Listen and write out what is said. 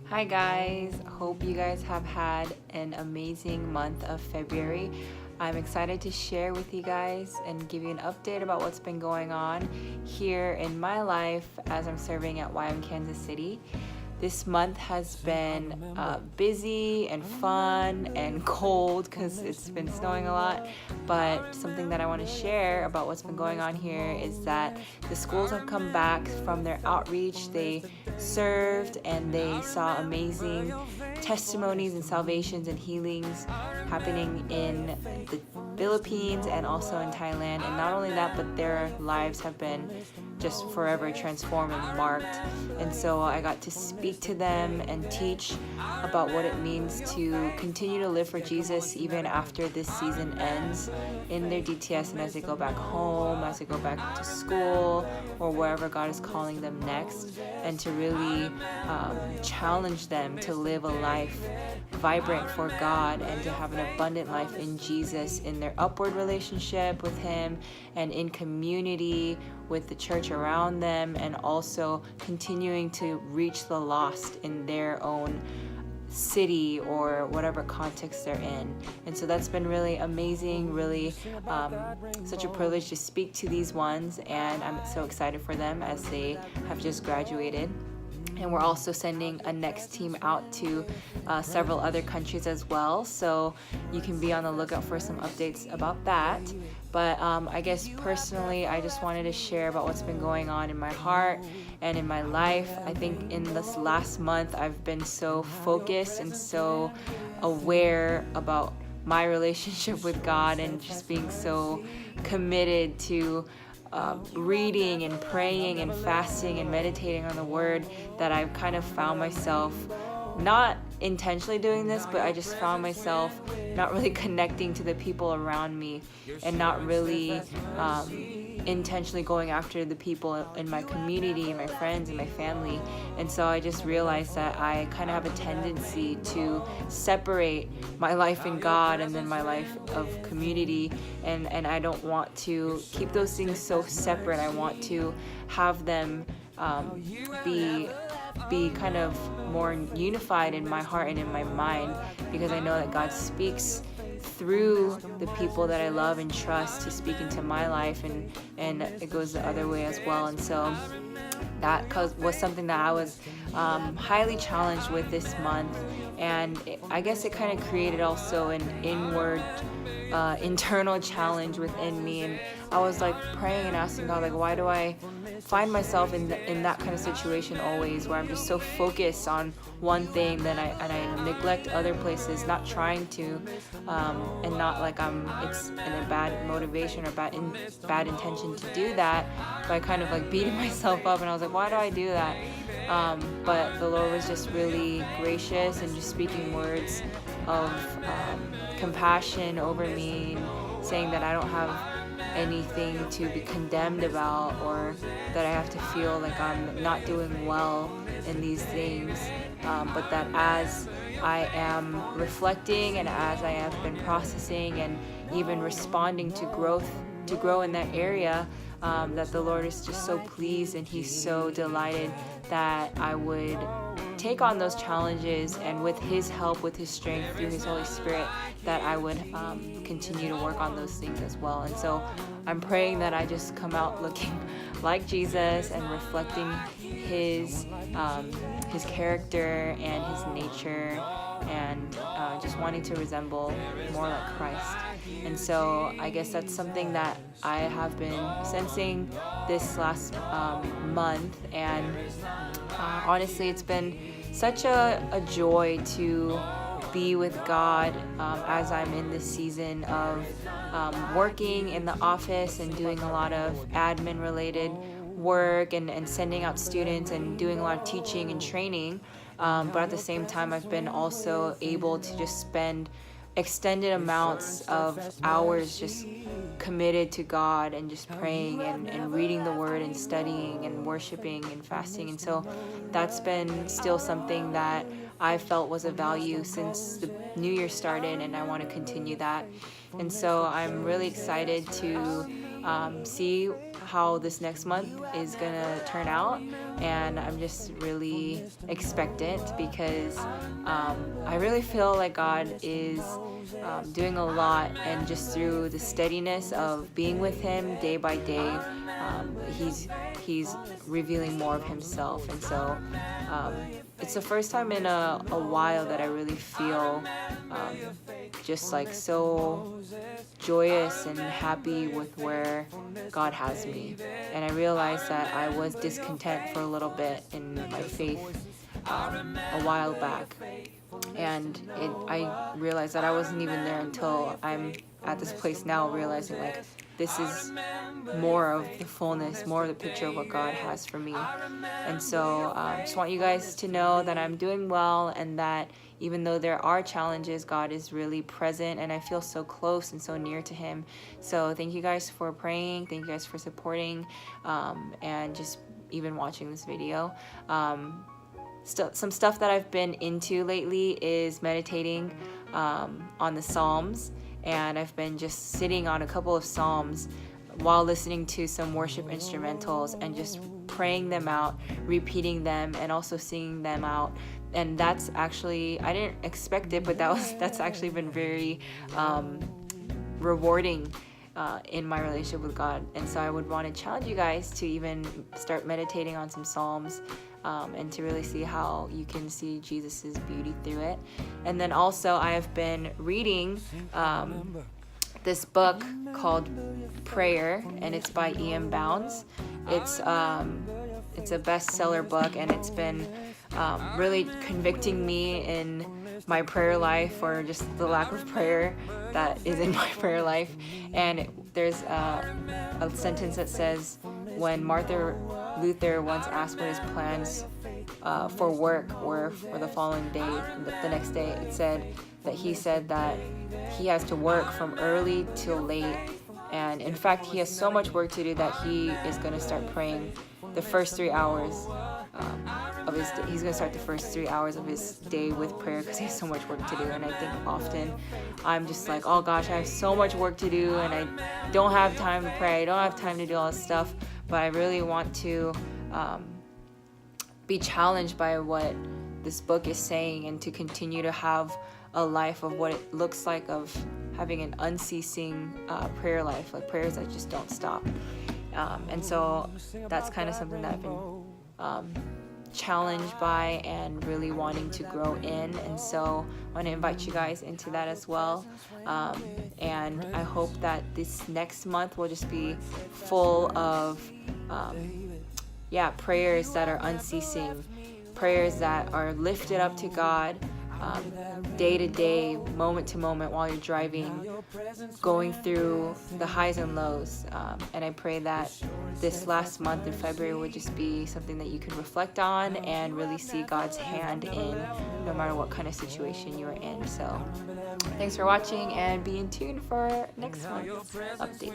Hi guys, hope you guys have had an amazing month of February. I'm excited to share with you guys and give you an update about what's been going on here in my life as I'm serving at YM Kansas City. This month has been busy and fun and cold because it's been snowing a lot, but something that I want to share about what's been going on here is that the schools have come back from their outreach. They served and they saw amazing testimonies and salvations and healings happening in the Philippines and also in Thailand. And not only that, but their lives have been just forever transformed and marked. And so I got to speak to them and teach about what it means to continue to live for Jesus even after this season ends in their DTS and as they go back home, as they go back to school, or wherever God is calling them next, and to really challenge them to live a life vibrant for God and to have an abundant life in Jesus in their upward relationship with Him and in community with the church around them, and also continuing to reach the lost in their own city or whatever context they're in. And so that's been really amazing, really such a privilege to speak to these ones, and I'm so excited for them as they have just graduated. And we're also sending a next team out to several other countries as well. So you can be on the lookout for some updates about that. But I guess personally, I just wanted to share about what's been going on in my heart and in my life. I think in this last month, I've been so focused and so aware about my relationship with God and just being so committed to reading and praying and fasting and meditating on the Word that I've kind of found myself not intentionally doing this, but I just found myself not really connecting to the people around me and not really intentionally going after the people in my community and my friends and my family. And so I just realized that I kind of have a tendency to separate my life in God and then my life of community, and I don't want to keep those things so separate. I want to have them be kind of more unified in my heart and in my mind, because I know that God speaks through the people that I love and trust to speak into my life, and it goes the other way as well. And so that was something that I was highly challenged with this month, and I guess it kind of created also an inward internal challenge within me. And I was like praying and asking God, like, why do I find myself in that kind of situation always, where I'm just so focused on one thing that I neglect other places, not trying to and not like it's in a bad motivation or bad intention to do that, but I kind of like beating myself up, and I was like, why do I do that? But the Lord was just really gracious and just speaking words of compassion over me, saying that I don't have anything to be condemned about, or that I have to feel like I'm not doing well in these things, but that as I am reflecting and as I have been processing and even responding to grow in that area, that the Lord is just so pleased and He's so delighted that I would take on those challenges, and with His help, with His strength, through His Holy Spirit, that I would continue to work on those things as well. And so I'm praying that I just come out looking like Jesus and reflecting His character and His nature, and just wanting to resemble more like Christ. And so I guess that's something that I have been sensing this last month, and honestly, it's been such a joy to be with God as I'm in this season of working in the office and doing a lot of admin related work and sending out students and doing a lot of teaching and training, but at the same time I've been also able to just spend extended amounts of hours just committed to God and just praying and reading the Word and studying and worshiping and fasting. And so that's been still something that I felt was a value since the new year started, and I want to continue that. And so I'm really excited to see how this next month is gonna turn out, and I'm just really expectant because I really feel like God is doing a lot, and just through the steadiness of being with Him day by day, He's revealing more of Himself. And so it's the first time in a while that I really feel just like so joyous and happy with where God has me. And I realized that I was discontent for a little bit in my faith a while back, and I realized that I wasn't even there until I'm at this place now, realizing like this is more of the fullness, more of the picture of what God has for me. And so I just want you guys to know that I'm doing well, and that even though there are challenges, God is really present, and I feel so close and so near to Him. So thank you guys for praying, thank you guys for supporting, and just even watching this video. Some stuff that I've been into lately is meditating on the Psalms, and I've been just sitting on a couple of Psalms while listening to some worship instrumentals and just praying them out, repeating them, and also singing them out. And that's actually, I didn't expect it, but that's actually been very rewarding in my relationship with God. And so I would want to challenge you guys to even start meditating on some Psalms, and to really see how you can see Jesus's beauty through it. And then also I have been reading this book called Prayer, and it's by E.M. Bounds. It's a bestseller book, and it's been really convicting me in my prayer life, or just the lack of prayer that is in my prayer life. And there's a sentence that says, when Martin Luther once asked what his plans for work were for the following day, the next day, it said that he said that he has to work from early till late. And in fact, he has so much work to do that he is going to start praying the first 3 hours of his day. He's going to start the first 3 hours of his day with prayer because he has so much work to do. And I think often I'm just like, oh gosh, I have so much work to do, and I don't have time to pray. I don't have time to do all this stuff. But I really want to be challenged by what this book is saying, and to continue to have a life of what it looks like, of having an unceasing prayer life, like prayers that just don't stop. And so that's kind of something that I've been challenged by and really wanting to grow in. And so I want to invite you guys into that as well. And I hope that this next month will just be full of prayers that are unceasing, prayers that are lifted up to God day to day, moment to moment, while you're driving, going through the highs and lows. And I pray that this last month in February would just be something that you can reflect on and really see God's hand in, no matter what kind of situation you're in. So thanks for watching, and be in tune for next month's update.